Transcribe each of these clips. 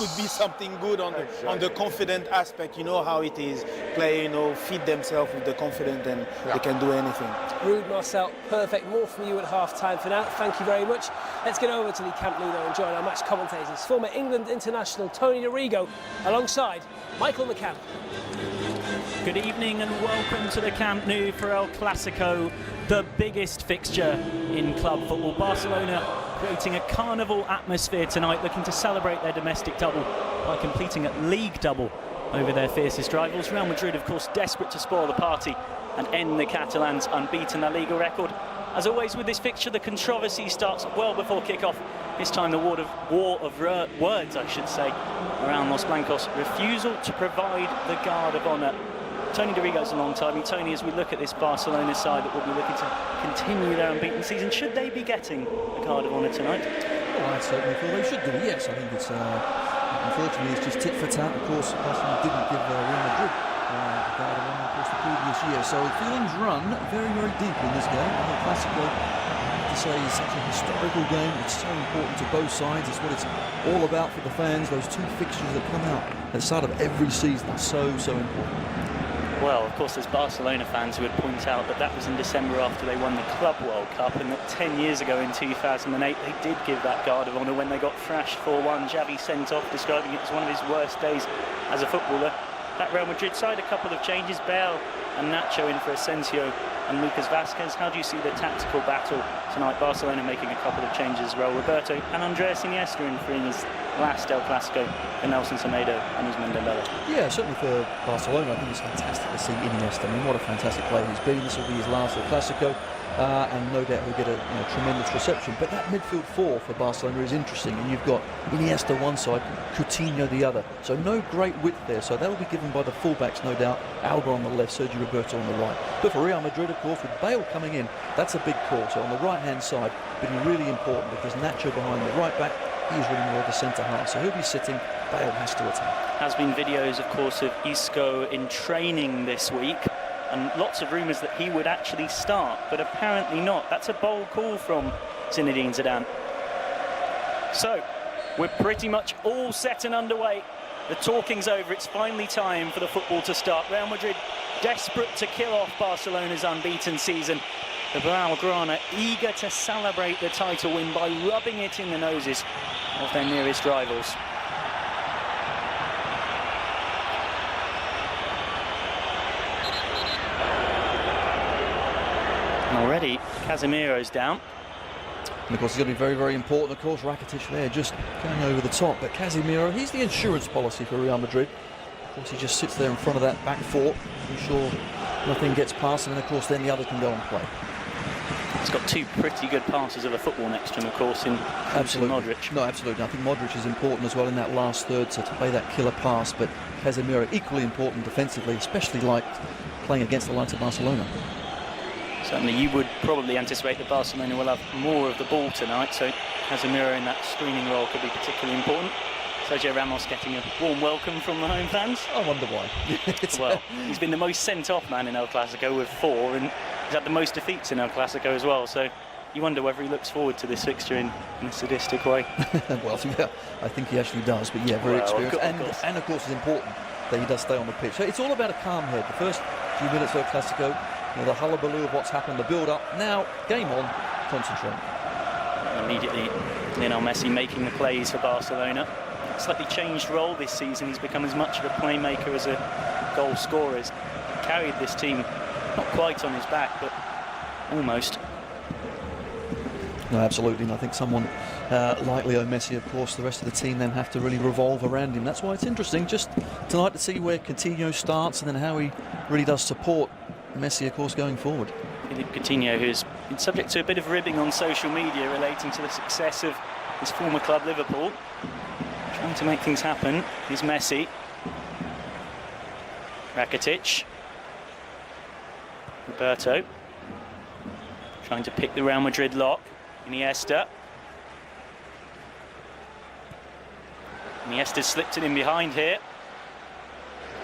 could be something good on the confident aspect. You know how it is. Play, feed themselves with the confidence, and they can do anything. Ruud, Marcel, perfect. More from you at half-time for now. Thank you very much. Let's get over to the Camp Nou and join our match commentators. Former England international Tony Dorigo alongside Michael McCann. Good evening and welcome to the Camp Nou for El Clasico, the biggest fixture in club football. Barcelona creating a carnival atmosphere tonight, looking to celebrate their domestic double by completing a league double over their fiercest rivals. Real Madrid, of course, desperate to spoil the party and end the Catalans' unbeaten La Liga record. As always with this fixture, the controversy starts well before kick-off. This time the war of words, I should say, around Los Blancos' refusal to provide the guard of honour. Tony Dorigo's a long time. Tony, as we look at this Barcelona side that will be looking to continue their unbeaten season, should they be getting the guard of honour tonight? Well, I certainly feel they should do, yes. I think it's, unfortunately, it's just tit for tat. Of course, Barcelona didn't give Real Madrid the guard of honour, of course, the previous year. So feelings run very, very deep in this game. El Clasico, I have to say, is such a historical game. It's so important to both sides. It's what it's all about for the fans. Those two fixtures that come out at the start of every season are so, so important. Well, of course, there's Barcelona fans who would point out that that was in December after they won the Club World Cup, and that 10 years ago in 2008 they did give that guard of honour when they got thrashed 4-1. Xavi sent off, describing it as one of his worst days as a footballer. That Real Madrid side, a couple of changes. Bale and Nacho in for Asensio and Lucas Vazquez. How do you see the tactical battle tonight? Barcelona making a couple of changes as well. Roberto and Andres Iniesta in for his last El Clasico, and Nelson Semedo and Ousmane Dembele. Yeah, certainly for Barcelona, I think it's fantastic to see Iniesta. I mean, what a fantastic player he's been. This will be his last El Clasico, and no doubt he'll get a tremendous reception. But that midfield four for Barcelona is interesting, and you've got Iniesta one side, Coutinho the other. So no great width there. So that'll be given by the fullbacks, no doubt. Alba on the left, Sergio Roberto on the right. But for Real Madrid, of course, with Bale coming in, that's a big call. So on the right-hand side, but really important because Nacho behind the right back, he's really more of the centre half. So he'll be sitting. Bale has to attack. Has been videos, of course, of Isco in training this week, and lots of rumours that he would actually start, but apparently not. That's a bold call from Zinedine Zidane. So, we're pretty much all set and underway. The talking's over. It's finally time for the football to start. Real Madrid desperate to kill off Barcelona's unbeaten season. The Blaugrana eager to celebrate the title win by rubbing it in the noses of their nearest rivals. And already Casemiro's down. And of course it's going to be very, very important. Of course Rakitic there just going over the top. But Casemiro, he's the insurance policy for Real Madrid. Of course he just sits there in front of that back four, making sure nothing gets past, and then of course then the others can go and play. He's got two pretty good passes of a football next to him, of course, in Modric. No, absolutely. I think Modric is important as well in that last third to play that killer pass, but Casemiro equally important defensively, especially like playing against the likes of Barcelona. Certainly you would probably anticipate that Barcelona will have more of the ball tonight, so Casemiro in that screening role could be particularly important. Sergio Ramos getting a warm welcome from the home fans. I wonder why. Well, he's been the most sent-off man in El Clasico with 4, and he's had the most defeats in El Clasico as well, so you wonder whether he looks forward to this fixture in a sadistic way. Well, yeah, I think he actually does, but yeah, very experienced. And of course it's important that he does stay on the pitch. So it's all about a calm head. The first few minutes of El Clasico, the hullabaloo of what's happened, the build-up. Now, game on, concentrate. Immediately, Lionel Messi making the plays for Barcelona. Slightly changed role this season. He's become as much of a playmaker as a goal scorer. He's carried this team, not quite on his back, but almost. No, absolutely, and I think someone like Leo Messi, of course, the rest of the team then have to really revolve around him. That's why it's interesting just tonight to see where Coutinho starts and then how he really does support Messi, of course, going forward. Philippe Coutinho, who's been subject to a bit of ribbing on social media relating to the success of his former club Liverpool. Trying to make things happen is Messi. Rakitic. Roberto. Trying to pick the Real Madrid lock. Iniesta. Iniesta slipped it in behind here.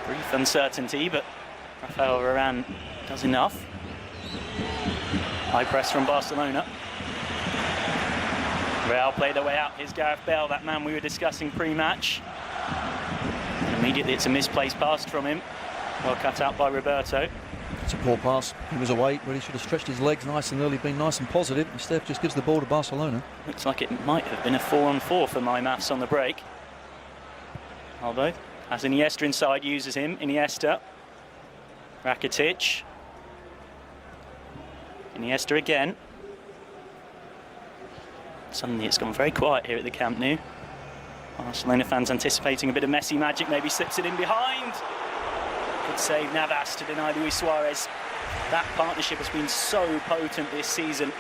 Brief uncertainty, but Rafael Varane does enough. High press from Barcelona. Real play their way out. Here's Gareth Bale, that man we were discussing pre-match. And immediately it's a misplaced pass from him. Well cut out by Roberto. It's a poor pass. He was away, but he should have stretched his legs nice and early, been nice and positive. Instead, just gives the ball to Barcelona. Looks like it might have been a 4-on-4 for my maths on the break. Albo has Iniesta inside, uses him. Iniesta. Rakitic. Iniesta again. Suddenly it's gone very quiet here at the Camp Nou. Barcelona fans anticipating a bit of Messi magic, maybe slips it in behind. Good save Navas to deny Luis Suarez. That partnership has been so potent this season.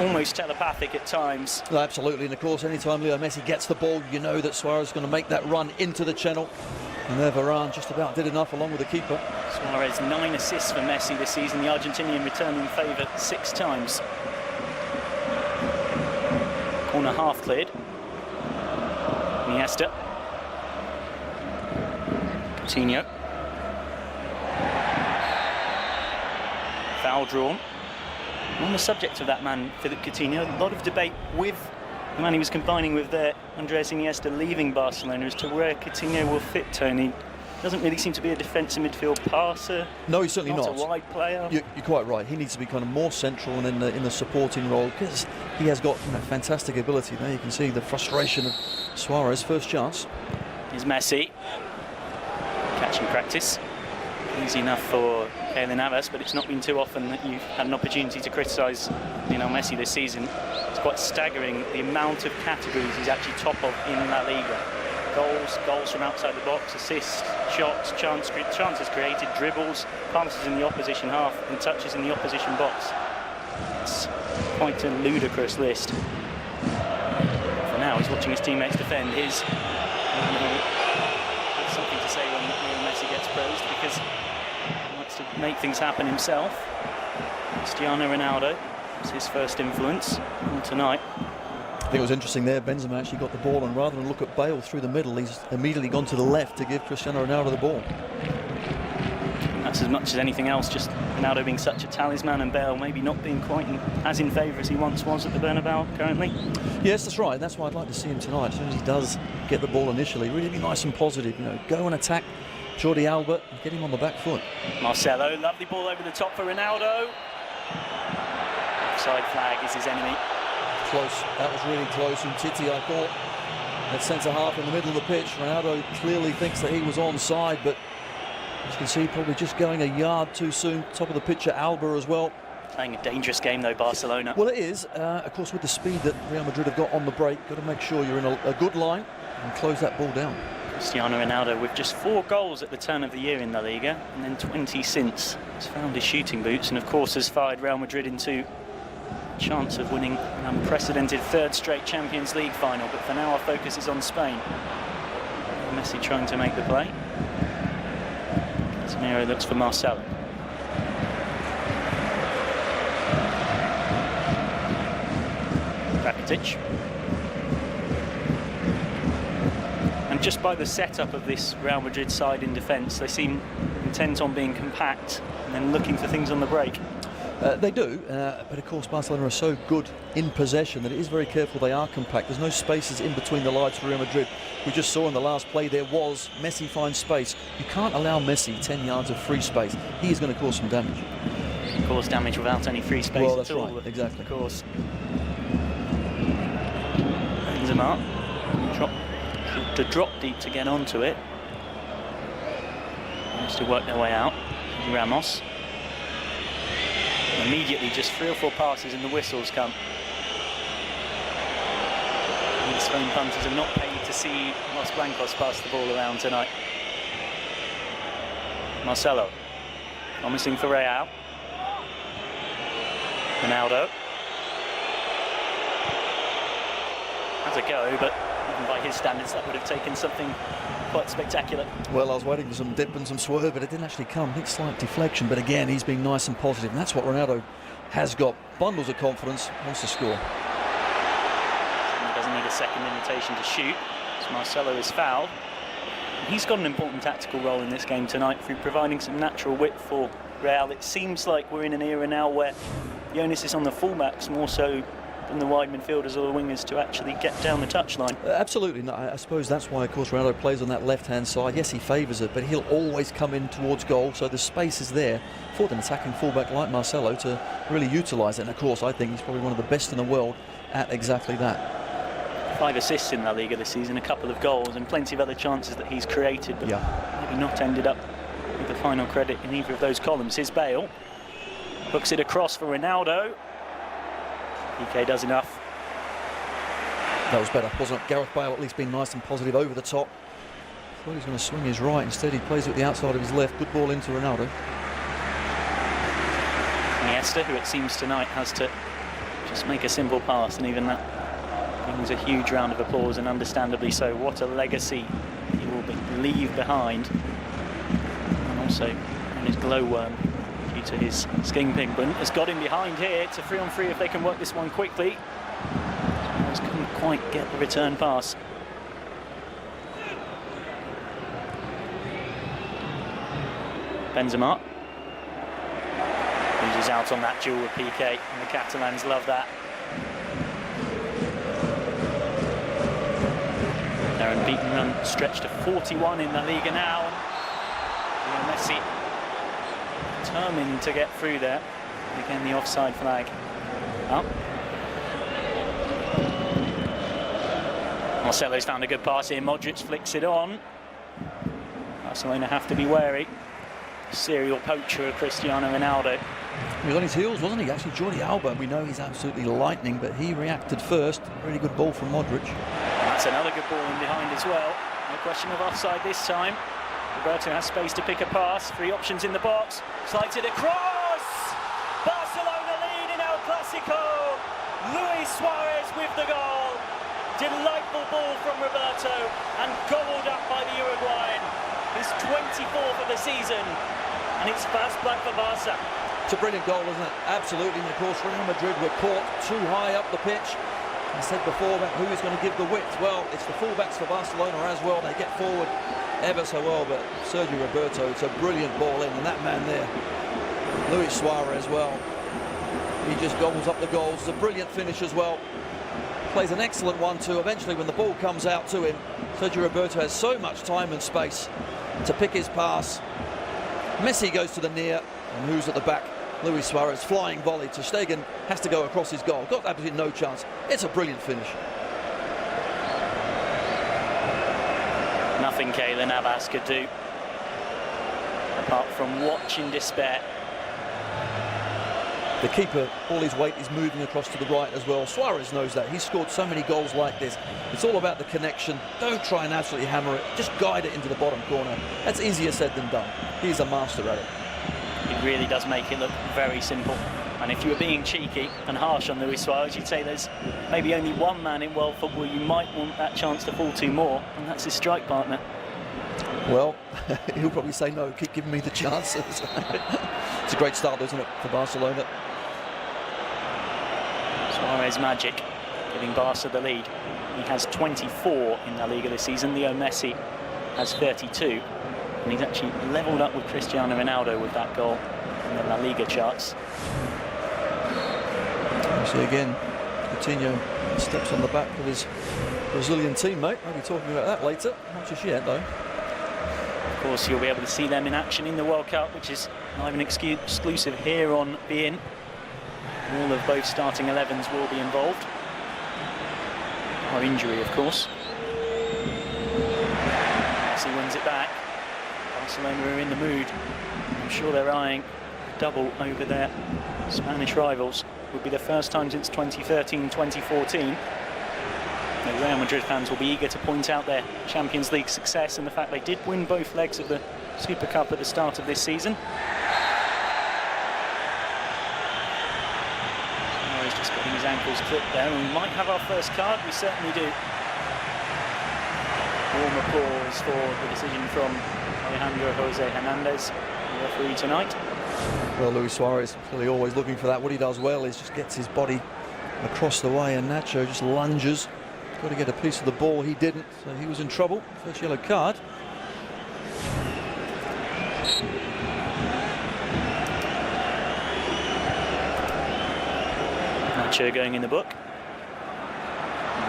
Almost telepathic at times. Well, absolutely, and of course anytime Leo Messi gets the ball, you know that Suarez is going to make that run into the channel. And there Varane just about did enough along with the keeper. Suarez 9 assists for Messi this season, the Argentinian returning favourite 6 times. Corner half cleared. Iniesta. Coutinho. Foul drawn. On the subject of that man, Philippe Coutinho, a lot of debate with the man he was combining with there, Andres Iniesta, leaving Barcelona, as to where Coutinho will fit, Tony. Doesn't really seem to be a defensive midfield passer. No, he's certainly not. A wide player. You're quite right. He needs to be kind of more central and in the supporting role, because he has got fantastic ability. There you can see the frustration of Suarez. First chance. Here's Messi. Catching practice. Easy enough for Keylor Navas, but it's not been too often that you've had an opportunity to criticise Lionel Messi this season. It's quite staggering the amount of categories he's actually top of in La Liga. Goals from outside the box, assists, shots, chances created, dribbles, passes in the opposition half, and touches in the opposition box. It's quite a ludicrous list. For now, he's watching his teammates defend. There's something to say when Lionel Messi gets praised, because he likes to make things happen himself. Cristiano Ronaldo was his first influence tonight. I think it was interesting there, Benzema actually got the ball, and rather than look at Bale through the middle, he's immediately gone to the left to give Cristiano Ronaldo the ball. That's as much as anything else, just Ronaldo being such a talisman and Bale maybe not being quite as in favour as he once was at the Bernabeu currently. Yes, that's right. That's why I'd like to see him tonight. As soon as he does get the ball initially, really be nice and positive. Go and attack Jordi Alba and get him on the back foot. Marcelo, lovely ball over the top for Ronaldo. Offside flag is his enemy. Close. That was really close. And Titi, I thought, at centre half in the middle of the pitch, Ronaldo clearly thinks that he was onside, but as you can see, probably just going a yard too soon. Top of the pitch at Alba as well. Playing a dangerous game though, Barcelona. Well, it is. Of course, with the speed that Real Madrid have got on the break, got to make sure you're in a good line and close that ball down. Cristiano Ronaldo with just 4 goals at the turn of the year in La Liga, and then 20 since. He's found his shooting boots, and of course has fired Real Madrid into chance of winning an unprecedented 3rd straight Champions League final, but for now our focus is on Spain. Messi trying to make the play. Casemiro looks for Marcelo. Rakitic. And just by the setup of this Real Madrid side in defence, they seem intent on being compact and then looking for things on the break. They do, but of course Barcelona are so good in possession that it is very careful they are compact. There's no spaces in between the lines for Real Madrid. We just saw in the last play there was Messi finds space. You can't allow Messi 10 yards of free space. He is going to cause some damage. Cause damage without any free space well, that's at all. Right, exactly. Of course. Benzema to drop deep to get onto it. Has to work their way out. Ramos. Immediately, just 3 or 4 passes and the whistles come. The Spain punters are not paid to see Los Blancos pass the ball around tonight. Marcelo, promising for Real. Ronaldo. Has a go, but even by his standards, that would have taken something quite spectacular. Well, I was waiting for some dip and some swerve, but it didn't actually come. I think slight deflection, but again, he's been nice and positive, and that's what Ronaldo has got. Bundles of confidence, wants to score. He doesn't need a second invitation to shoot, so Marcelo is fouled. And he's got an important tactical role in this game tonight through providing some natural width for Real. It seems like we're in an era now where the onus is on the fullbacks more so from the wide midfielders or the wingers to actually get down the touchline. Absolutely. No, I suppose that's why, of course, Ronaldo plays on that left-hand side. Yes, he favours it, but he'll always come in towards goal, so the space is there for an attacking fullback like Marcelo to really utilise it. And, of course, I think he's probably one of the best in the world at exactly that. 5 assists in La Liga this season, a couple of goals and plenty of other chances that he's created, but maybe not ended up with the final credit in either of those columns. Here's Bale. Hooks it across for Ronaldo. PK does enough. That was better, wasn't it? Gareth Bale at least being nice and positive over the top. Thought he's going to swing his right. Instead, he plays it with the outside of his left. Good ball into Ronaldo. Iniesta, who it seems tonight has to just make a simple pass, and even that brings a huge round of applause, and understandably so. What a legacy he will leave behind. And also, in his glowworm, due to his skiing pigment, has got him behind here. It's a 3-on-3 if they can work this one quickly. Spurs couldn't quite get the return pass. Benzema loses out on that duel with PK, and the Catalans love that. Their unbeaten run stretched to 41 in La Liga now. And Messi determined to get through there. Again, the offside flag up. Marcelo's found a good pass here. Modric flicks it on. Barcelona have to be wary. Serial poacher of Cristiano Ronaldo. He was on his heels, wasn't he? Actually, Jordi Alba, we know he's absolutely lightning, but he reacted first. Really good ball from Modric. And that's another good ball in behind as well. No question of offside this time. Roberto has space to pick a pass. 3 options in the box. Slides it across. Barcelona lead in El Clasico. Luis Suarez with the goal. Delightful ball from Roberto and gobbled up by the Uruguayan. His 24th of the season, and it's first black for Barca. It's a brilliant goal, isn't it? Absolutely. And of course, Real Madrid were caught too high up the pitch. I said before about who is going to give the width. Well, it's the fullbacks for Barcelona as well. They get forward ever so well, but Sergio Roberto, it's a brilliant ball in, and that man there, Luis Suarez, well, he just gobbles up the goals. It's a brilliant finish as well. Plays an excellent one too. Eventually, when the ball comes out to him, Sergio Roberto has so much time and space to pick his pass. Messi goes to the near, and who's at the back? Luis Suarez, flying volley to Stegen, has to go across his goal. Got absolutely no chance. It's a brilliant finish. Nothing Keylor Navas could do, apart from watch in despair. The keeper, all his weight is moving across to the right as well. Suarez knows that. He's scored so many goals like this. It's all about the connection. Don't try and absolutely hammer it. Just guide it into the bottom corner. That's easier said than done. He's a master at it. It really does make it look very simple. And if you were being cheeky and harsh on Luis Suarez, you'd say there's maybe only one man in world football you might want that chance to fall to more, and that's his strike partner. Well, he'll probably say no, keep giving me the chances. It's a great start, isn't it, for Barcelona? Suarez magic, giving Barca the lead. He has 24 in La Liga this season. Leo Messi has 32. And he's actually levelled up with Cristiano Ronaldo with that goal in the La Liga charts. You see again, Coutinho steps on the back of his Brazilian teammate. I'll be talking about that later. Not just yet, though. Of course, you'll be able to see them in action in the World Cup, which is live and exclusive here on beIN. All of both starting 11s will be involved. Our injury, of course. Messi wins it back. Barcelona are in the mood. I'm sure they're eyeing a double over their Spanish rivals. It would be the first time since 2013-2014. The Real Madrid fans will be eager to point out their Champions League success and the fact they did win both legs of the Super Cup at the start of this season. He's just getting his ankles clipped there, and we might have our first card. We certainly do. Warm applause for the decision from Alejandro Jose Hernandez, the referee tonight. Well, Luis Suarez clearly always looking for that. What he does well is just gets his body across the way, and Nacho just lunges. Got to get a piece of the ball. He didn't, so he was in trouble. First yellow card. Nacho going in the book.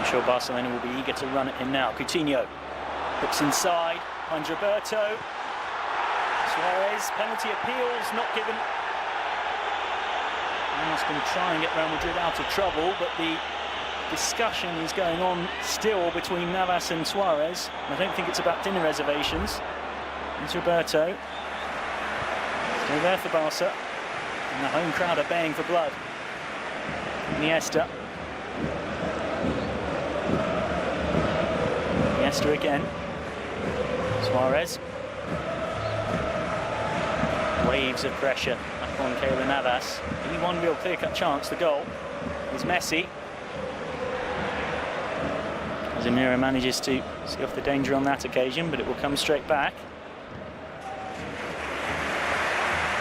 I'm sure Barcelona will be eager to run at him now. Coutinho looks inside, finds Roberto. Suarez, penalty appeals not given. Ramos can try and get Real Madrid out of trouble, but the discussion is going on still between Navas and Suarez. I don't think it's about dinner reservations. It's Roberto. Still there for Barca. And the home crowd are baying for blood. Iniesta. Iniesta again. Suarez. Waves of pressure back on Keylor Navas. Only one real clear-cut chance, the goal, is Messi. Zamira manages to see off the danger on that occasion, but it will come straight back.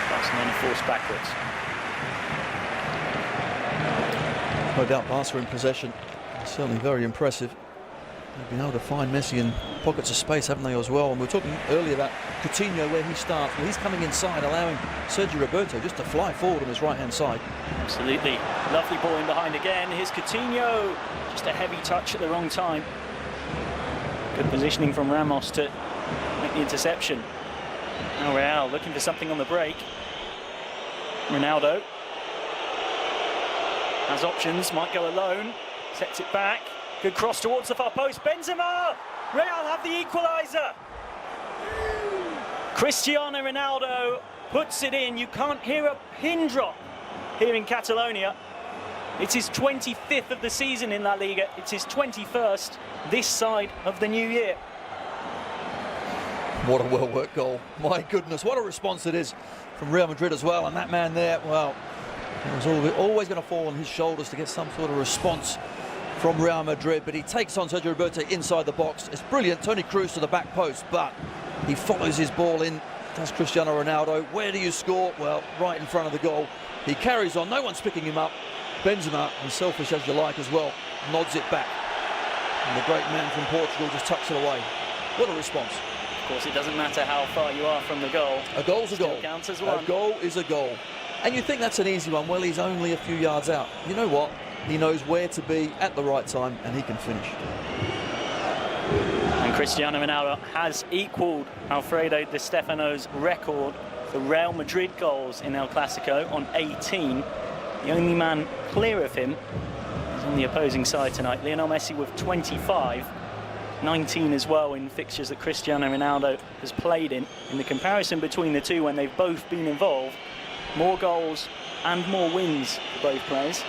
Barcelona forced backwards. No doubt Barca in possession. Certainly very impressive. They've been able to find Messi in pockets of space, haven't they, as well? And we were talking earlier about Coutinho, where he starts. Well, he's coming inside, allowing Sergio Roberto just to fly forward on his right-hand side. Absolutely. Lovely ball in behind again. Here's Coutinho. Just a heavy touch at the wrong time. Good positioning from Ramos to make the interception. Now Real looking for something on the break. Ronaldo has options, might go alone. Sets it back. Good cross towards the far post. Benzema! Real have the equaliser. Cristiano Ronaldo puts it in. You can't hear a pin drop here in Catalonia. It's his 25th of the season in La Liga. It's his 21st this side of the new year. What a well-worked goal. My goodness, what a response it is from Real Madrid as well. And that man there, well, it was always going to fall on his shoulders to get some sort of response from Real Madrid, but he takes on Sergio Roberto inside the box. It's brilliant. Toni Kroos to the back post, but he follows his ball in. Does Cristiano Ronaldo. Where do you score? Well, right in front of the goal. He carries on. No one's picking him up. Benzema, as selfish as you like as well, nods it back. And the great man from Portugal just tucks it away. What a response. Of course, it doesn't matter how far you are from the goal. A goal's a goal. Still counts as one. A goal is a goal. And you think that's an easy one. Well, he's only a few yards out. You know what? He knows where to be at the right time, and he can finish. And Cristiano Ronaldo has equalled Alfredo Di Stefano's record for Real Madrid goals in El Clasico on 18. The only man clear of him is on the opposing side tonight. Lionel Messi with 25, 19 as well in fixtures that Cristiano Ronaldo has played in. In the comparison between the two when they've both been involved, more goals and more wins for both players.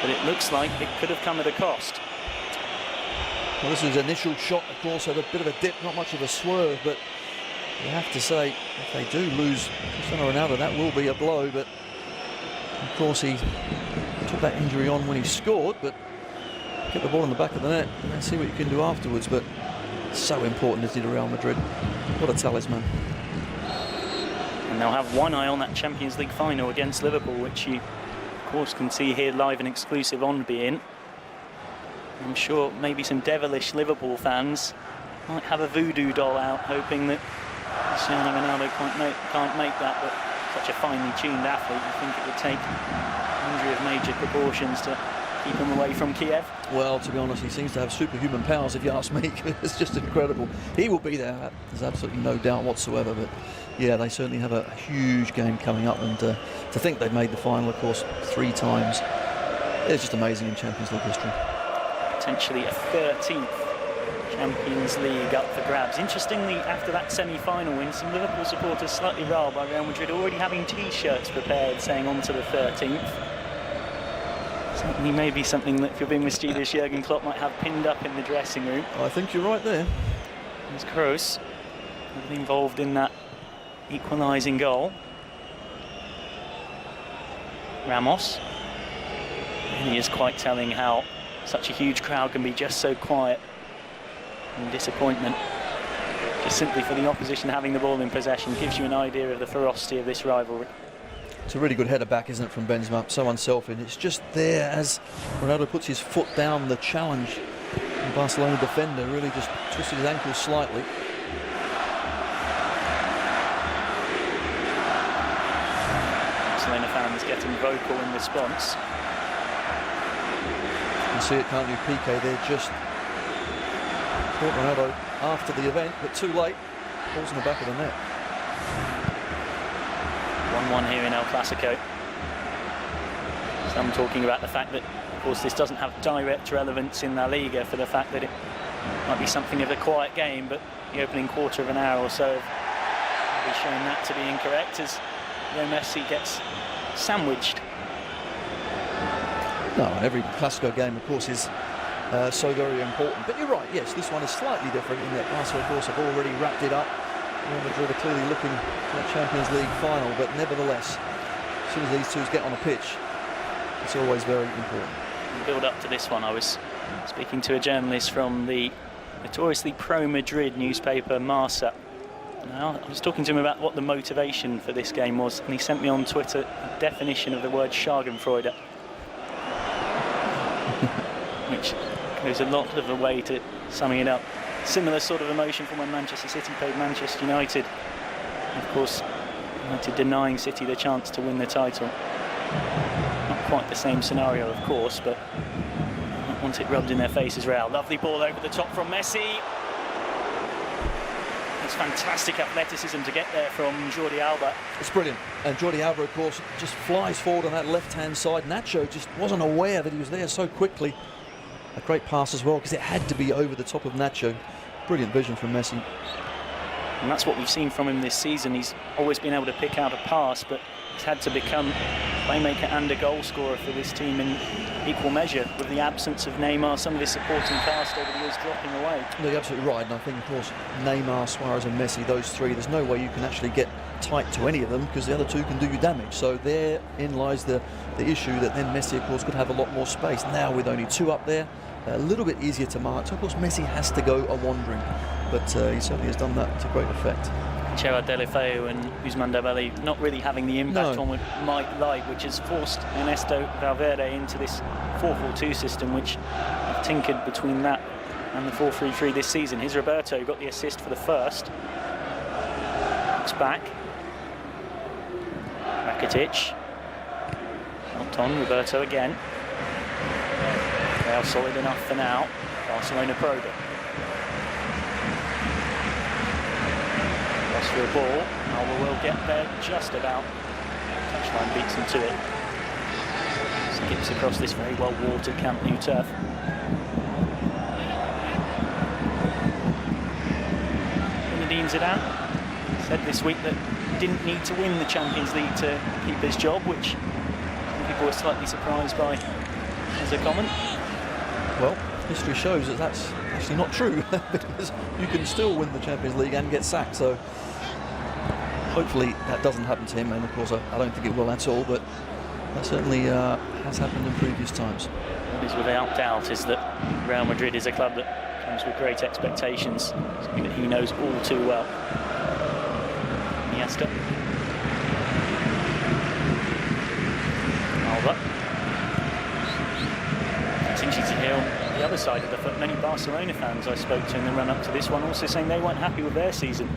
But it looks like it could have come at a cost. Well, this is his initial shot, of course, had a bit of a dip, not much of a swerve, but you have to say, if they do lose Cristiano Ronaldo, that will be a blow. But of course, he took that injury on when he scored, but get the ball in the back of the net and see what you can do afterwards. But so important is he to Real Madrid. What a talisman. And they'll have one eye on that Champions League final against Liverpool, which you, of course, can see here live and exclusive on beIN. I'm sure maybe some devilish Liverpool fans might have a voodoo doll out, hoping that Cristiano Ronaldo can't make that, but such a finely tuned athlete, you think it would take injury of major proportions to keep him away from Kiev? Well, to be honest, he seems to have superhuman powers, if you ask me. It's just incredible. He will be there, there's absolutely no doubt whatsoever, but yeah, they certainly have a huge game coming up, and to think they've made the final, of course, 3 times, it's just amazing in Champions League history. Potentially a 13th Champions League up for grabs. Interestingly, after that semi-final win, some Liverpool supporters slightly riled by Real Madrid already having T-shirts prepared saying on to the 13th. Certainly maybe something that, if you're being mischievous, Jurgen Klopp might have pinned up in the dressing room. I think you're right there. There's Kroos, involved in that equalising goal. Ramos. And he is quite telling how such a huge crowd can be just so quiet in disappointment. Just simply for the opposition having the ball in possession gives you an idea of the ferocity of this rivalry. It's a really good header back, isn't it, from Benzema? So unselfish. It's just there as Ronaldo puts his foot down, the challenge. The Barcelona defender really just twisted his ankle slightly. Barcelona fans getting vocal in response. You can see it, can't you? Piqué there just caught Ronaldo after the event, but too late. Balls in the back of the net. 1-1 here in El Clasico. Some talking about the fact that, of course, this doesn't have direct relevance in La Liga for the fact that it might be something of a quiet game, but the opening quarter of an hour or so have shown that to be incorrect as Messi gets sandwiched. No, every Clasico game, of course, is so very important. But you're right, yes, this one is slightly different in that Barcelona, of course, have already wrapped it up. Real Madrid are clearly looking for a Champions League final, but nevertheless, as soon as these two get on a pitch, it's always very important. In the build up to this one, I was speaking to a journalist from the notoriously pro-Madrid newspaper, Marca. Now, I was talking to him about what the motivation for this game was, and he sent me on Twitter a definition of the word Schadenfreude, which goes a lot of the way to summing it up. Similar sort of emotion from when Manchester City played Manchester United. Of course, United denying City the chance to win the title. Not quite the same scenario, of course, but not want it rubbed in their faces. Real, lovely ball over the top from Messi. It's fantastic athleticism to get there from Jordi Alba. It's brilliant. And Jordi Alba, of course, just flies forward on that left-hand side. Nacho just wasn't aware that he was there so quickly. A great pass as well, because it had to be over the top of Nacho. Brilliant vision from Messi. And that's what we've seen from him this season. He's always been able to pick out a pass, but he's had to become playmaker and a goal scorer for this team in equal measure, with the absence of Neymar, some of his supporting cast over the years dropping away. No, you're absolutely right, and I think, of course, Neymar, Suarez and Messi, those three, there's no way you can actually get tight to any of them, because the other two can do you damage. So therein lies the issue, that then Messi, of course, could have a lot more space. Now with only two up there, a little bit easier to mark. So, of course, Messi has to go a wandering, but he certainly has done that to great effect. Gerard Deulofeu and Ousmane Dembele not really having the impact on what might like, which has forced Ernesto Valverde into this 4-4-2 system, which have tinkered between that and the 4-3-3 this season. Here's Roberto, got the assist for the first. Looks back. Rakitic. Helped on, Roberto again. They are solid enough for now. Barcelona probe it. For a ball, Alba will get there just about. Touchline beats him to it. Skips across this very well-watered Camp Nou turf. Zinedine Zidane said this week that he didn't need to win the Champions League to keep his job, which some people were slightly surprised by as a comment. Well, history shows that that's actually not true, because you can still win the Champions League and get sacked. So hopefully that doesn't happen to him, and of course I don't think it will at all, but that certainly has happened in previous times. What is without doubt is that Real Madrid is a club that comes with great expectations, something that he knows all too well. Iniesta. Alba. It's interesting to hear on the other side of the foot, many Barcelona fans I spoke to in the run-up to this one also saying they weren't happy with their season.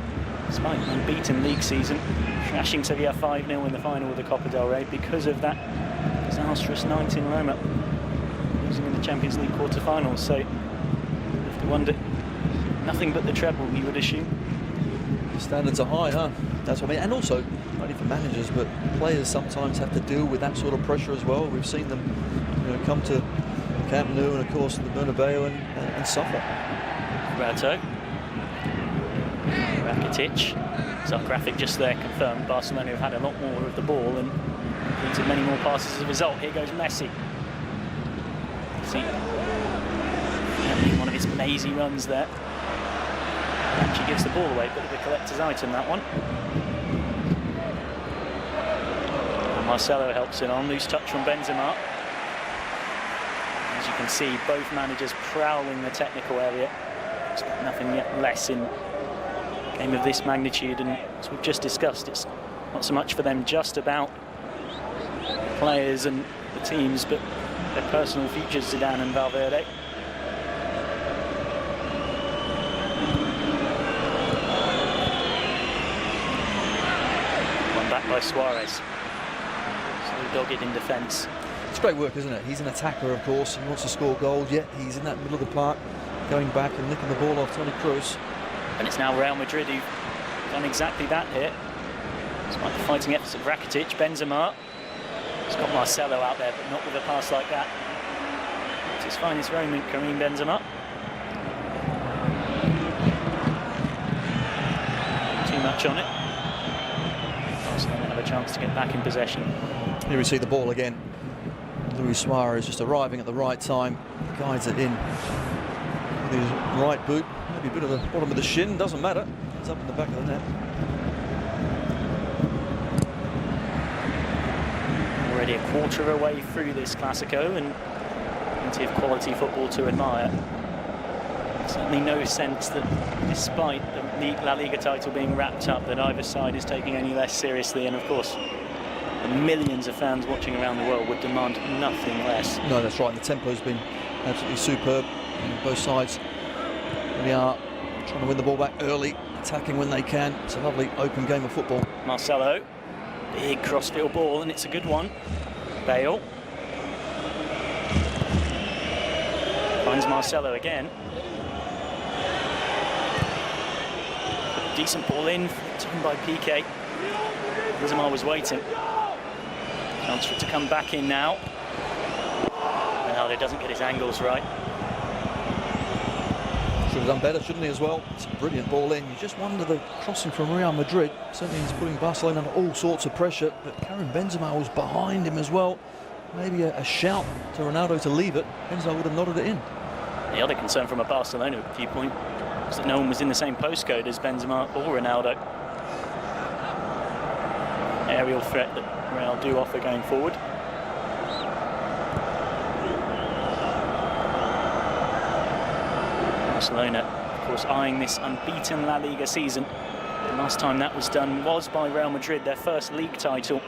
Despite an unbeaten league season, thrashing Sevilla 5-0 in the final of the Copa del Rey because of that disastrous night in Roma, losing in the Champions League quarter-finals. So, you have to wonder, nothing but the treble, you would assume. The standards are high, huh? That's what I mean. And also, not only for managers, but players sometimes have to deal with that sort of pressure as well. We've seen them, come to Camp Nou and, of course, the Bernabeu and suffer. Roberto. Rakitic. So our graphic just there confirmed Barcelona have had a lot more of the ball and completed many more passes as a result. Here goes Messi. See, one of his mazy runs there. Actually gives the ball away, bit of a collector's item, that one. And Marcelo helps it on. Loose touch from Benzema. As you can see, both managers prowling the technical area. Expect nothing yet less in a game of this magnitude, and as we've just discussed, it's not so much for them just about the players and the teams, but their personal futures, Zidane and Valverde. One back by Suarez. So dogged in defence. It's great work, isn't it? He's an attacker, of course, and wants to score goals, yet he's in that middle of the park, going back and nicking the ball off Toni Kroos. And it's now Real Madrid who've done exactly that here. Despite the fighting efforts of Rakitic, Benzema. He's got Marcelo out there, but not with a pass like that. It's his finest moment, Karim Benzema. Too much on it. Barcelona have a chance to get back in possession. Here we see the ball again. Luis Suarez just arriving at the right time, guides it in with his right boot, maybe a bit of the bottom of the shin, doesn't matter. It's up in the back of the net. Already a quarter away through this Clásico and plenty of quality football to admire. Certainly no sense that despite the La Liga title being wrapped up, that either side is taking any less seriously, and of course the millions of fans watching around the world would demand nothing less. No, that's right. The tempo's been absolutely superb on both sides. They are trying to win the ball back early, attacking when they can. It's a lovely open game of football. Marcelo, big crossfield ball, and it's a good one. Bale finds Marcelo again. Decent ball in, taken by Piqué. Benzema was waiting. Chance for it to come back in now. Ronaldo doesn't get his angles right. Should have done better, shouldn't he, as well? It's a brilliant ball in. You just wonder the crossing from Real Madrid. Certainly he's putting Barcelona under all sorts of pressure, but Karim Benzema was behind him as well. Maybe a shout to Ronaldo to leave it. Benzema would have nodded it in. The other concern from a Barcelona viewpoint was that no one was in the same postcode as Benzema or Ronaldo. Aerial threat that Real do offer going forward. Barcelona, of course, eyeing this unbeaten La Liga season. The last time that was done was by Real Madrid, their first league title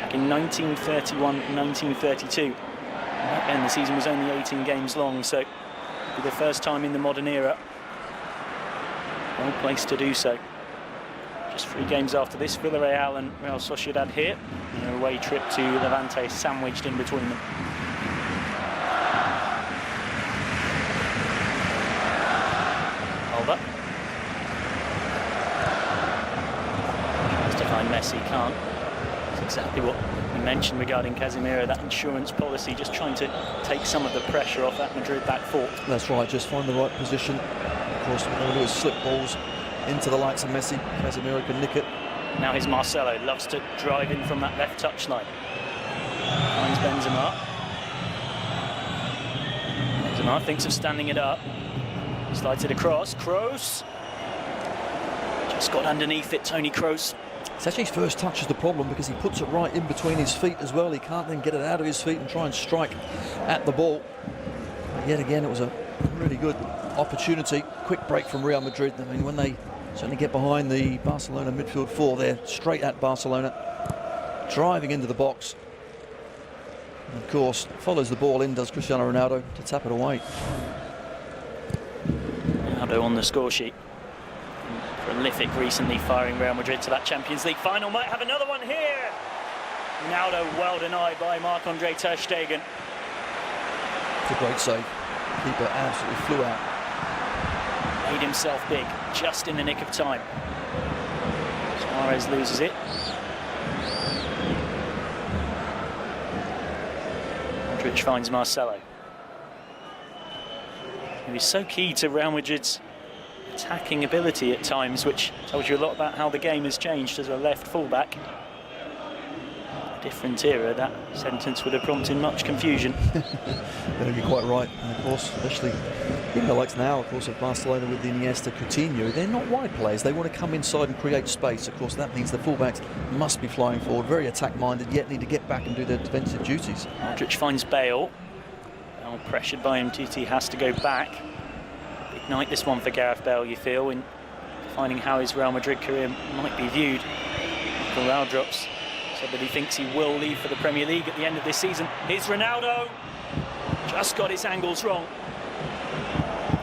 back in 1931-1932. Back then the season was only 18 games long, so it'll be the first time in the modern era. Well placed to do so. Just 3 games after this, Villarreal and Real Sociedad here, and an away trip to Levante sandwiched in between them. Alba. Tries to find Messi, can't. That's exactly what we mentioned regarding Casemiro, that insurance policy, just trying to take some of the pressure off that Madrid back four. That's right, just find the right position. Of course, what they'll do is slip balls into the likes of Messi. Casemiro can nick it. Now here's Marcelo, loves to drive in from that left touchline. Finds Benzema. Benzema thinks of standing it up. Slides it across. Kroos. Just got underneath it, Toni Kroos. It's actually his first touch is the problem, because he puts it right in between his feet as well. He can't then get it out of his feet and try and strike at the ball. But yet again, it was a really good opportunity. Quick break from Real Madrid. I mean, when they certainly get behind the Barcelona midfield four, they're straight at Barcelona, driving into the box. And of course, follows the ball in, does Cristiano Ronaldo, to tap it away. Ronaldo on the score sheet. Prolific recently, firing Real Madrid to that Champions League final. Might have another one here. Ronaldo well denied by Marc-Andre ter Stegen. It's a great save. Keeper absolutely flew out. Made himself big, just in the nick of time. Suarez loses it. Modric finds Marcelo. He was so key to Real Madrid's attacking ability at times, which tells you a lot about how the game has changed as a left fullback. A different era, that sentence would have prompted much confusion. You're quite right, and of course, especially in the likes now, of course, of Barcelona with Iniesta, Coutinho, they're not wide players. They want to come inside and create space. Of course, that means the fullbacks must be flying forward, very attack-minded, yet need to get back and do their defensive duties. Modric finds Bale. Bale pressured by Umtiti, has to go back. Big night this one for Gareth Bale, you feel, in finding how his Real Madrid career might be viewed. Michael Laudrup's said that he thinks he will leave for the Premier League at the end of this season. Here's Ronaldo. Just got his angles wrong.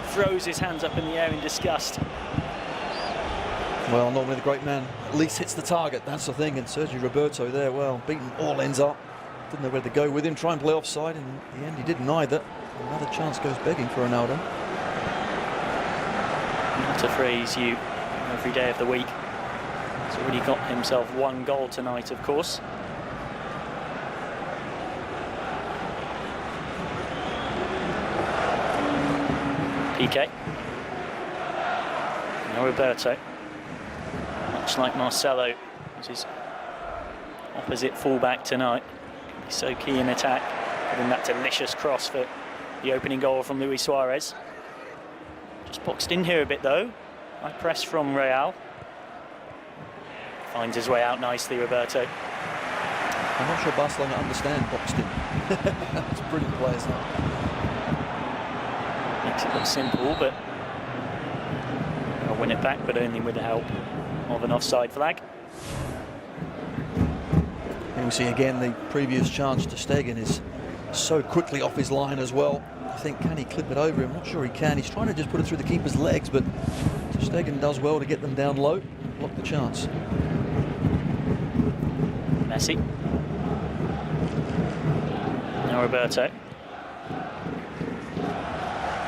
Throws his hands up in the air in disgust. Well, normally the great man at least hits the target, that's the thing, and Sergio Roberto there, well, beaten all ends up. Didn't know where to go with him, try and play offside, and in the end he didn't either. Another chance goes begging for Ronaldo. Not to phrase you every day of the week. He's already got himself 1 goal tonight, of course. PK. Now Roberto. Much like Marcelo, who's his opposite fullback tonight. He's so key in attack. Giving that delicious cross for the opening goal from Luis Suarez. Just boxed in here a bit though. High press from Real. Finds his way out nicely, Roberto. I'm not sure Barcelona understand boxed in. It's brilliant players now. Makes it look simple, but I'll win it back, but only with the help of an offside flag. And we see again the previous chance to Stegen is so quickly off his line as well. I think, can he clip it over him? I'm not sure he can. He's trying to just put it through the keeper's legs, but Stegen does well to get them down low, block the chance. Messi. Now Roberto.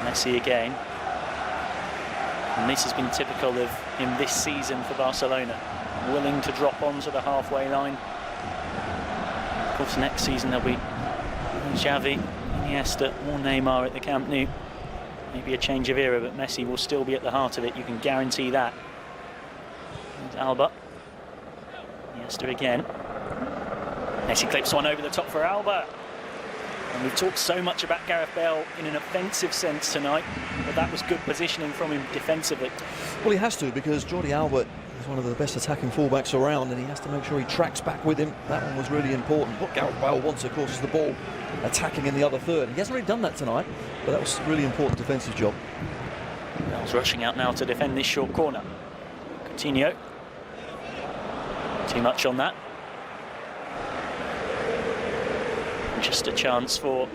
Messi again. And this has been typical of him this season for Barcelona. Willing to drop onto the halfway line. Of course, next season there'll be Xavi, Iniesta or Neymar at the Camp Nou. Maybe a change of era, but Messi will still be at the heart of it. You can guarantee that. There's Alba. Iniesta again. Messi clips one over the top for Alba. And we've talked so much about Gareth Bale in an offensive sense tonight, but that was good positioning from him defensively. Well, he has to, because Jordi Alba is one of the best attacking fullbacks around, and he has to make sure he tracks back with him. That one was really important. What Gareth Bale wants, of course, is the ball attacking in the other third. He hasn't really done that tonight, but that was a really important defensive job. Bale's rushing out now to defend this short corner. Coutinho. Too much on that. Just a chance for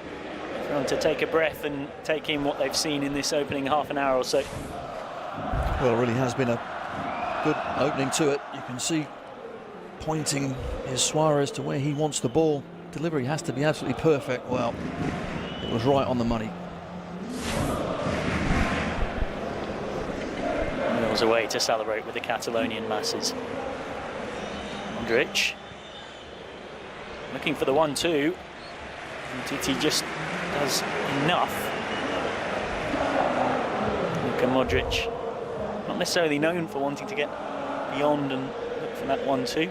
everyone to take a breath and take in what they've seen in this opening half an hour or so. Well, it really has been a good opening to it. You can see pointing is Suarez to where he wants the ball. Delivery has to be absolutely perfect. Well, it was right on the money. Mills away to celebrate with the Catalonian masses. Modric looking for the 1-2. Titi just does enough. Luka Modric, not necessarily known for wanting to get beyond and look for that 1-2.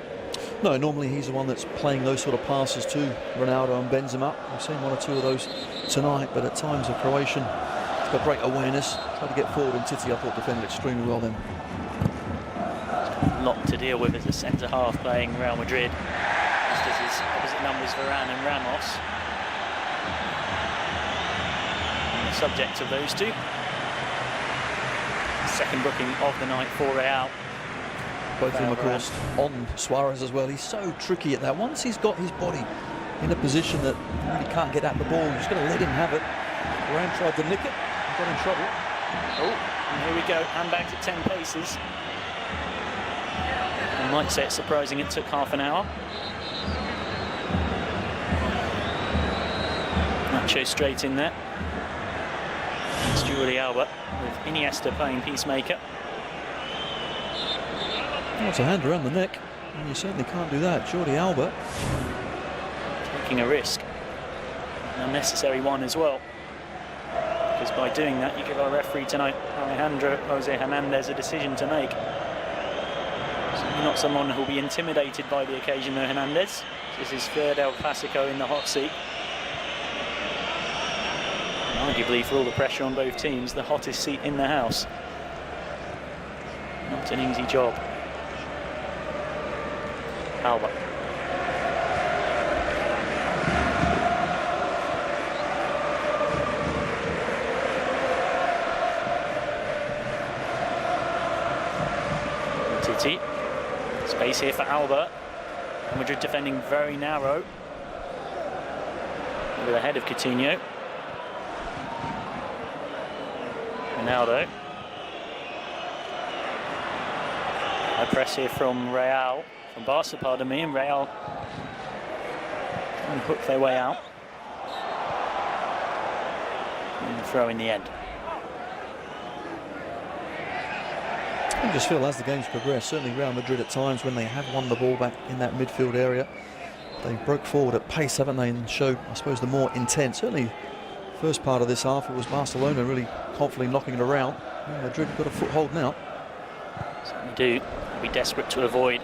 No, normally he's the one that's playing those sort of passes to Ronaldo and Benzema. We've seen 1 or 2 of those tonight, but at times the Croatian has got great awareness, tried to get forward, and Titi, I thought, defended extremely well then. A lot to deal with as a centre-half playing Real Madrid, just as his opposite numbers Varane and Ramos. Subject of those two. Second booking of the night for Real. Both of them, of course, on Suarez as well. He's so tricky at that. Once he's got his body in a position that he really can't get at the ball, you're just going to let him have it. Varane tried to nick it and got in trouble. Oh, and here we go, handbags at 10 paces. I might say it's surprising it took half an hour. Nacho straight in there. It's Jordi Alba with Iniesta playing peacemaker. Well, it's a hand around the neck, and you certainly can't do that. Jordi Alba taking a risk, an unnecessary one as well, because by doing that you give our referee tonight, Alejandro Jose Hernandez, a decision to make. Certainly not someone who will be intimidated by the occasion, though, Hernandez. This is third El Clasico in the hot seat. Arguably, for all the pressure on both teams, the hottest seat in the house. Not an easy job. Alba. Titi. Space here for Alba. Madrid defending very narrow. Over the head of Coutinho. Ronaldo. High press here from Real, from Barca, pardon me, and Real and hook their way out. And the throw in the end. I just feel as the game's progressed, certainly Real Madrid at times when they have won the ball back in that midfield area, they broke forward at pace, haven't they, and showed, I suppose, the more intent. Certainly, first part of this half, it was Barcelona really confidently knocking it around. Real Madrid got a foothold now. Certainly do. They'll be desperate to avoid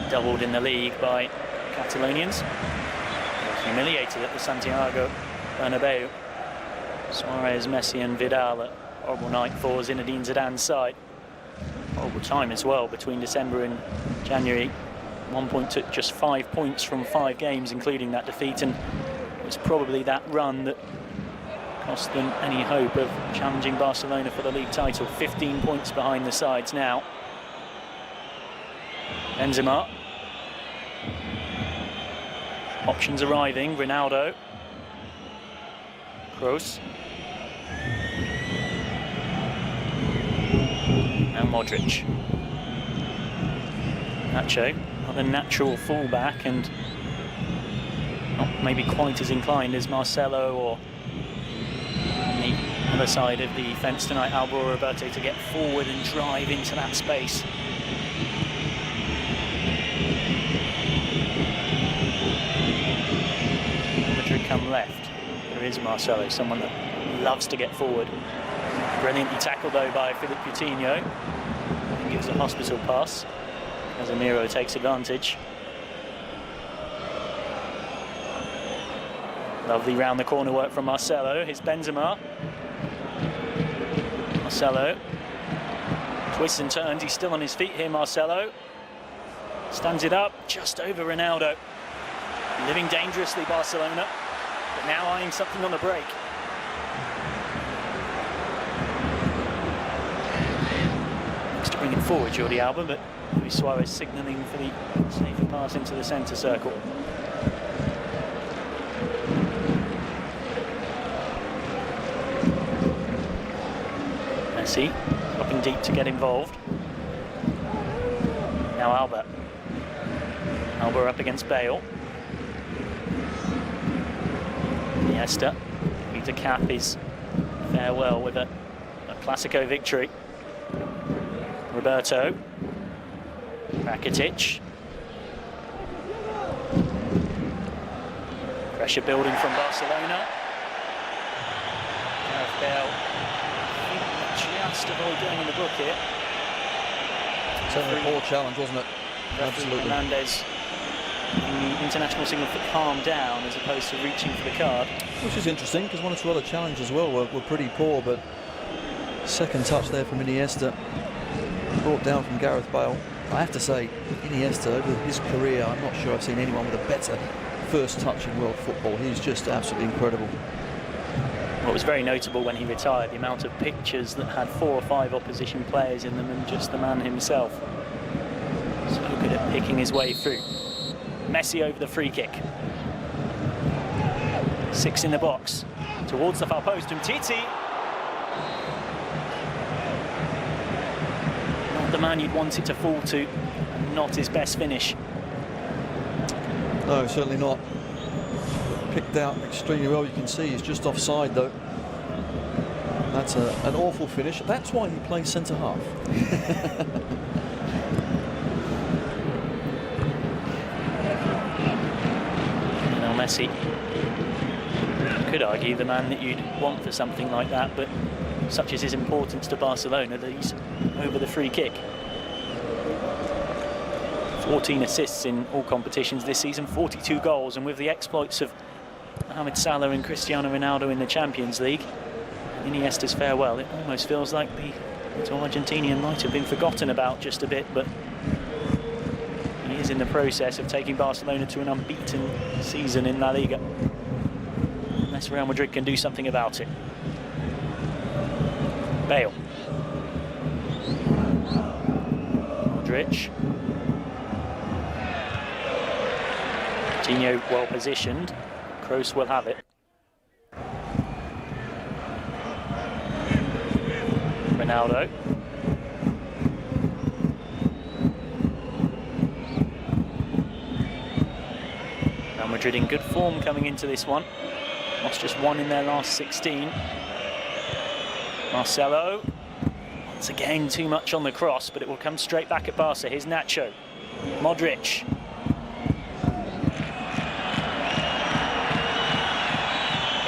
doubled in the league by Catalonians. They're humiliated at the Santiago Bernabeu. Suarez, Messi and Vidal, a horrible night for Zinedine Zidane's side. Horrible time as well between December and January. 1 point took just 5 points from 5 games, including that defeat, and it was probably that run that cost them any hope of challenging Barcelona for the league title. 15 points behind the sides now. Benzema. Options arriving. Ronaldo. Kroos. And Modric. Nacho, not a natural fullback and not maybe quite as inclined as Marcelo or on the other side of the fence tonight, Alba Roberto, to get forward and drive into that space. Madrid come left. There is Marcelo, someone that loves to get forward. Brilliantly tackled though by Philippe Coutinho. He gives a hospital pass. Casemiro takes advantage. Lovely round the corner work from Marcelo. Here's Benzema. Marcelo twists and turns. He's still on his feet here, Marcelo. Stands it up just over Ronaldo. Living dangerously, Barcelona, but now eyeing something on the break. Looks to bring it forward, Jordi Alba, but Luis Suarez signalling for the safer pass into the centre circle. Messi dropping deep to get involved. Now Alba. Alba up against Bale. Iniesta looking to cap his farewell with a Clasico victory. Roberto. Rakitic. Pressure building from Barcelona. Gareth Bale just avoid going in the book here. Certainly a poor challenge, wasn't it? Absolutely. Hernandez the international signal for calm down as opposed to reaching for the card. Which is interesting because one or two other challenges as well were pretty poor, but second touch there from Iniesta, brought down from Gareth Bale. I have to say, Iniesta, over his career, I'm not sure I've seen anyone with a better first touch in world football. He's just absolutely incredible. What was very notable when he retired, the amount of pictures that had 4 or 5 opposition players in them and just the man himself. So good at picking his way through. Messi over the free kick. 6 in the box. Towards the far post, and Titi. Not the man you'd want it to fall to, and not his best finish. No, certainly not. Picked out extremely well. You can see he's just offside though. That's an awful finish. That's why he plays centre half. Lionel Messi, could argue the man that you'd want for something like that, but such is his importance to Barcelona that he's over the free kick. 14 assists in all competitions this season, 42 goals, and with the exploits of Mohamed Salah and Cristiano Ronaldo in the Champions League, Iniesta's farewell, it almost feels like the little Argentinian might have been forgotten about just a bit, but he is in the process of taking Barcelona to an unbeaten season in La Liga, unless Real Madrid can do something about it. Bale. Modric. Coutinho well positioned. Kroos will have it. Ronaldo. Real Madrid in good form coming into this one. Lost just 1 in their last 16. Marcelo, once again too much on the cross, but it will come straight back at Barca. Here's Nacho. Modric.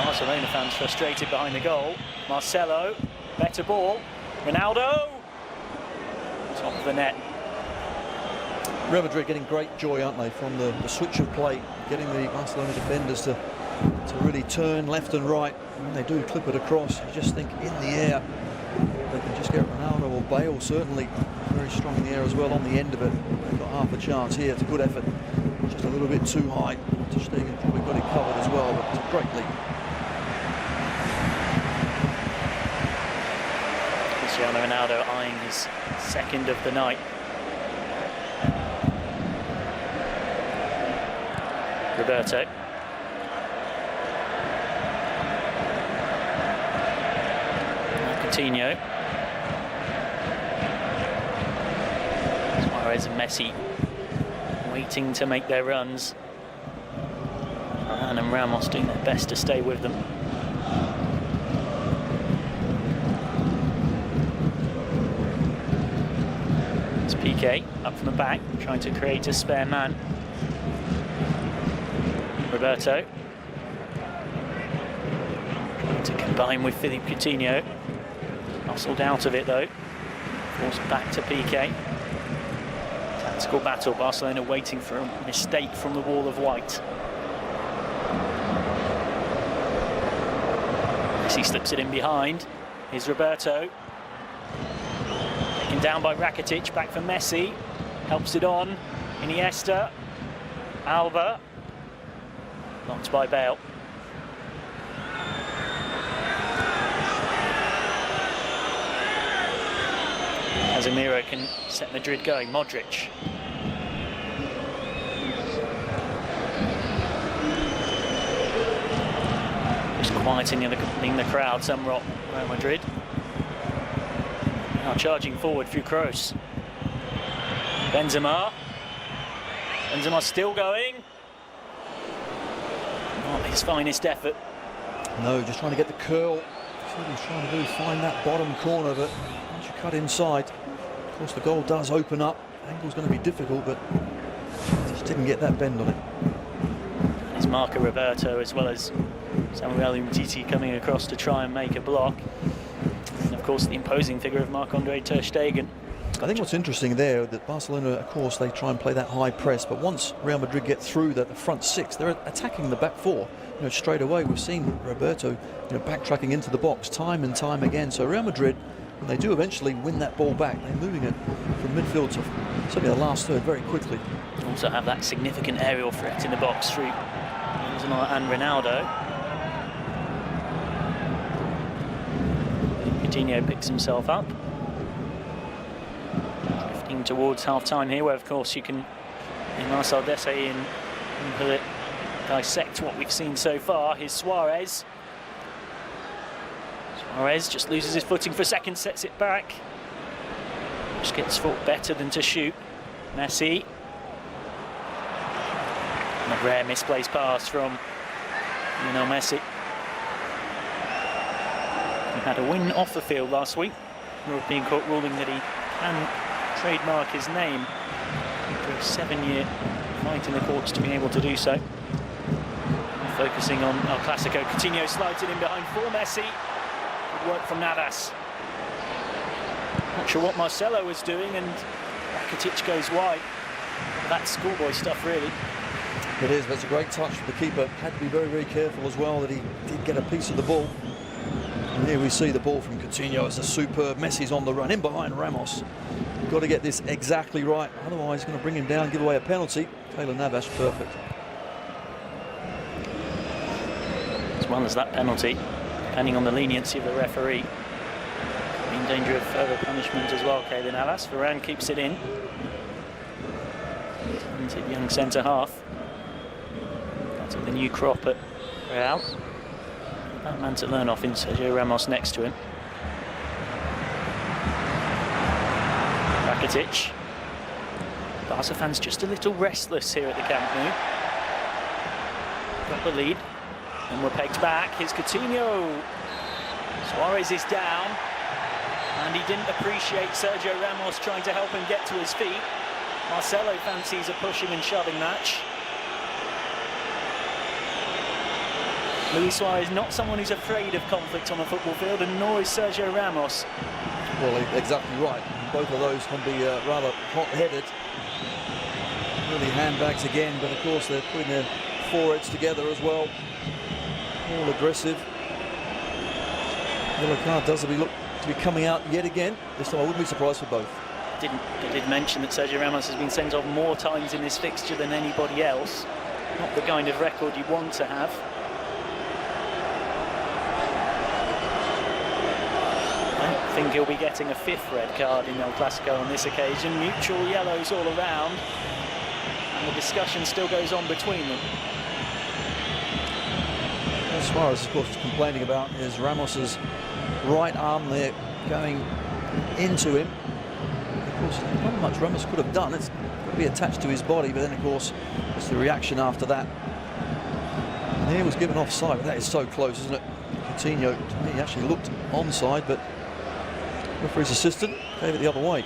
Barcelona fans frustrated behind the goal. Marcelo, better ball. Ronaldo, top of the net. Real Madrid getting great joy, aren't they, from the switch of play, getting the Barcelona defenders to really turn left and right. And when they do clip it across, you just think in the air, they can just get Ronaldo or Bale, certainly very strong in the air as well on the end of it. They've got half a chance here. It's a good effort, just a little bit too high. Ter Stegen probably got it covered as well, but it's a great lead. Cristiano Ronaldo eyeing his second of the night. Roberto. Coutinho. Suarez and Messi waiting to make their runs. Varane and Ramos doing their best to stay with them. It's Piqué up from the back, trying to create a spare man. Roberto. Trying to combine with Philippe Coutinho. Muscled out of it though. Forced back to Piqué. Tactical battle. Barcelona waiting for a mistake from the wall of white. Messi slips it in behind. Here's Roberto. Taken down by Rakitic. Back for Messi. Helps it on. Iniesta. Alba. Blocked by Bale. Casemiro can set Madrid going. Modric. Just quieting the crowd somewhat. Real Madrid. Now charging forward through Kroos. Benzema. Benzema still going. Not his finest effort. No, just trying to get the curl. That's what he's trying to do, find that bottom corner, but once you cut inside, of course the goal does open up. Angle's going to be difficult, but just didn't get that bend on it. It's Marco Roberto as well as Samuel Umtiti coming across to try and make a block. And of course the imposing figure of Marc-Andre Ter Stegen. I think what's interesting there, that Barcelona, of course, they try and play that high press, but once Real Madrid get through the front six, they're attacking the back four. Straight away, we've seen Roberto, backtracking into the box time and time again. So Real Madrid, when they do eventually win that ball back, they're moving it from midfield to certainly the last third very quickly. Also have that significant aerial threat in the box through Benzema and Ronaldo. Coutinho picks himself up. Drifting towards half-time here, where of course you can, in Marcel Desailly and dissect what we've seen so far. Here's Suarez. Suarez just loses his footing for a second, sets it back. Just gets thought better than to shoot. Messi. And a rare misplaced pass from Lionel Messi. He had a win off the field last week. European Court ruling that he can trademark his name after a 7-year fight in the courts to be able to do so. Focusing on El Clasico. Coutinho slides it in behind for Messi. Good work from Navas. Not sure what Marcelo was doing, and Rakitic goes wide. That's schoolboy stuff, really. It is, but it's a great touch for the keeper. Had to be very, very careful as well that he did get a piece of the ball. And here we see the ball from Coutinho. It's a superb. Messi's on the run, in behind Ramos. You've got to get this exactly right, otherwise he's going to bring him down, give away a penalty. Keylor Navas, perfect. As well as that penalty, depending on the leniency of the referee, in danger of further punishment as well. Keylor Navas. Varane keeps it in. Talented young centre half. That's the new crop at Real. That man to learn off in Sergio Ramos next to him. Rakitic. Barca fans just a little restless here at the Camp Nou. up the lead. And we're pegged back. Here's Coutinho. Suarez is down. And he didn't appreciate Sergio Ramos trying to help him get to his feet. Marcelo fancies a pushing and shoving match. Luis Suarez, not someone who's afraid of conflict on the football field, and nor is Sergio Ramos. Well, exactly right. Both of those can be rather hot-headed. Really handbags again, but of course they're putting their foreheads together as well. All aggressive. Yellow card does look to be coming out yet again. This time I wouldn't be surprised for both. I did mention that Sergio Ramos has been sent off more times in this fixture than anybody else. Not the kind of record you want to have. I don't think he'll be getting a 5th red card in El Clasico on this occasion. Mutual yellows all around. And the discussion still goes on between them. As far as, of course, complaining about is Ramos's right arm there going into him. Of course, not much Ramos could have done. It's got to be attached to his body, but then, of course, it's the reaction after that. And he was given offside, but that is so close, isn't it? Coutinho, he actually looked onside, but referee's assistant gave it the other way.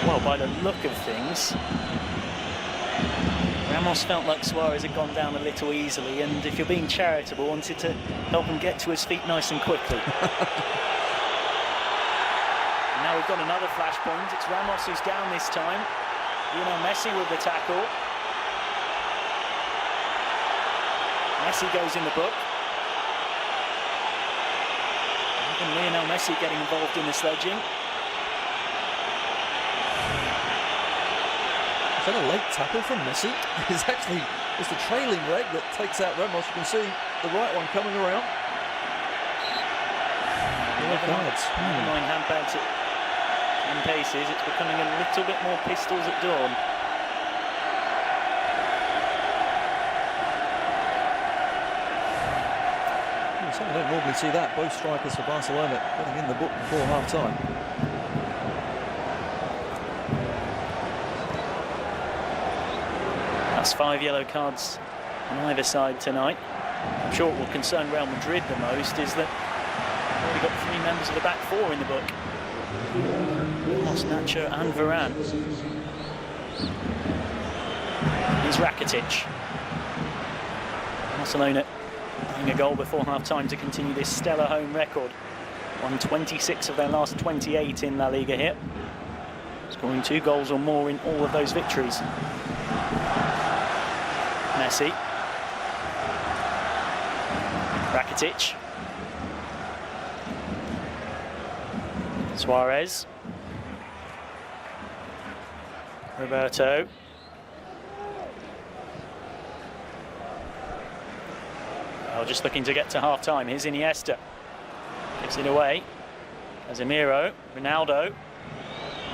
Well, by the look of things, Ramos felt like Suarez had gone down a little easily, and if you're being charitable, wanted to help him get to his feet nice and quickly. Now we've got another flashpoint. It's Ramos who's down this time. Lionel Messi with the tackle. Messi goes in the book. Even Lionel Messi getting involved in the sledging. Is that a late tackle from Messi? It's actually the trailing leg that takes out Ramos. You can see the right one coming around. Never mind handbags at 10 paces. It's becoming a little bit more pistols at dawn. So I don't normally see that. Both strikers for Barcelona getting in the book before half-time. That's 5 yellow cards on either side tonight. I'm sure what will concern Real Madrid the most is that we've already got 3 members of the back 4 in the book. Ramos, Nacho and Varane. Here's Rakitic. Barcelona getting a goal before half-time to continue this stellar home record. Won 26 of their last 28 in La Liga here. Scoring 2 goals or more in all of those victories. Messi. Rakitic. Suarez. Roberto. Well, just looking to get to half-time. Here's Iniesta. Gives it away. Casemiro. Ronaldo.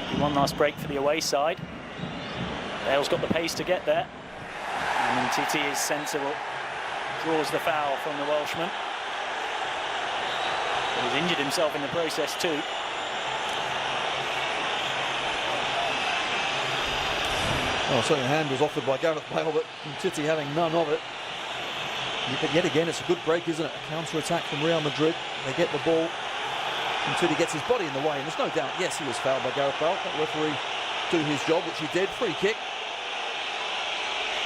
Maybe one last break for the away side. Bale's got the pace to get there. And Titi is sensible. Draws the foul from the Welshman. But he's injured himself in the process too. Oh, certainly a hand was offered by Gareth Bale, but Titi having none of it. But yet again, it's a good break, isn't it? A counter-attack from Real Madrid. They get the ball, and Titi gets his body in the way. And there's no doubt, yes, he was fouled by Gareth Bale. That referee do his job, which he did. Free kick.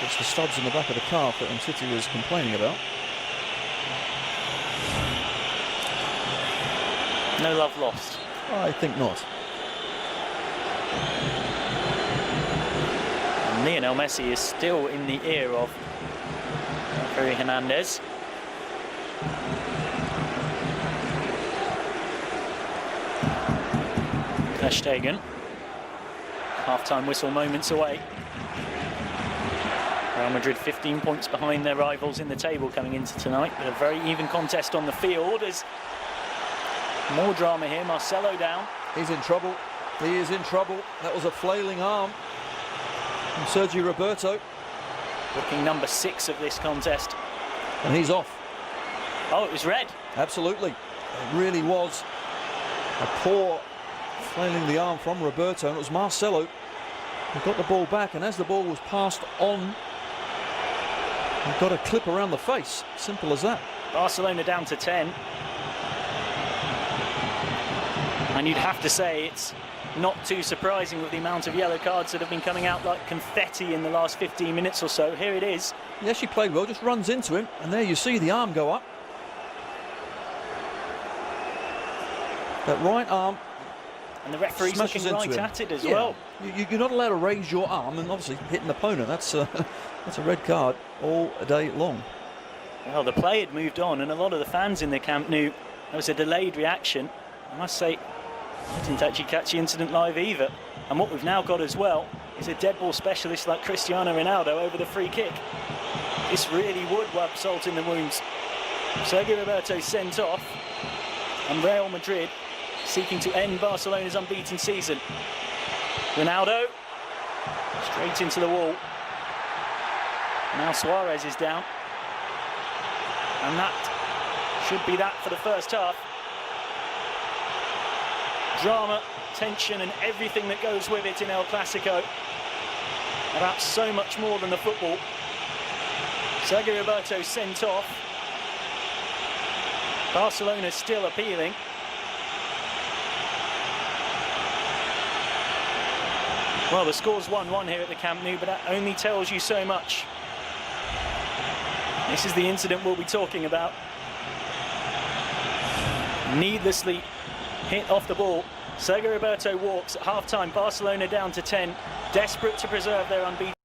It's the studs in the back of the calf that Titi was complaining about. No love lost. I think not. And Lionel Messi is still in the ear of Javier Hernandez. Ter Stegen. Half-time whistle moments away. Real Madrid 15 points behind their rivals in the table coming into tonight, but a very even contest on the field. As more drama here. Marcelo down. He's in trouble. He is in trouble. That was a flailing arm from Sergio Roberto. Booking number 6 of this contest. And he's off. Oh, it was red. Absolutely. It really was a poor flailing the arm from Roberto, and it was Marcelo He got the ball back, and as the ball was passed on, he got a clip around the face. Simple as that. Barcelona down to 10. And you'd have to say it's not too surprising with the amount of yellow cards that have been coming out like confetti in the last 15 minutes or so. Here it is. He actually played well, just runs into him, and there you see the arm go up. That right arm. And the referee's looking right at it as well. You're not allowed to raise your arm, and obviously hit an opponent. That's a red card all day long. Well, the play had moved on, and a lot of the fans in the Camp Nou, there was a delayed reaction. I must say, I didn't actually catch the incident live either. And what we've now got as well is a dead ball specialist like Cristiano Ronaldo over the free kick. This really would rub salt in the wounds. Sergio Roberto sent off, and Real Madrid seeking to end Barcelona's unbeaten season. Ronaldo straight into the wall. Now Suarez is down, and that should be that for the first half. Drama, tension, and everything that goes with it in El Clasico. About so much more than the football. Sergio Roberto sent off. Barcelona still appealing. Well, the score's 1-1 here at the Camp Nou, but that only tells you so much. This is the incident we'll be talking about. Needlessly hit off the ball. Sergio Roberto walks at half-time. Barcelona down to 10, desperate to preserve their unbeaten.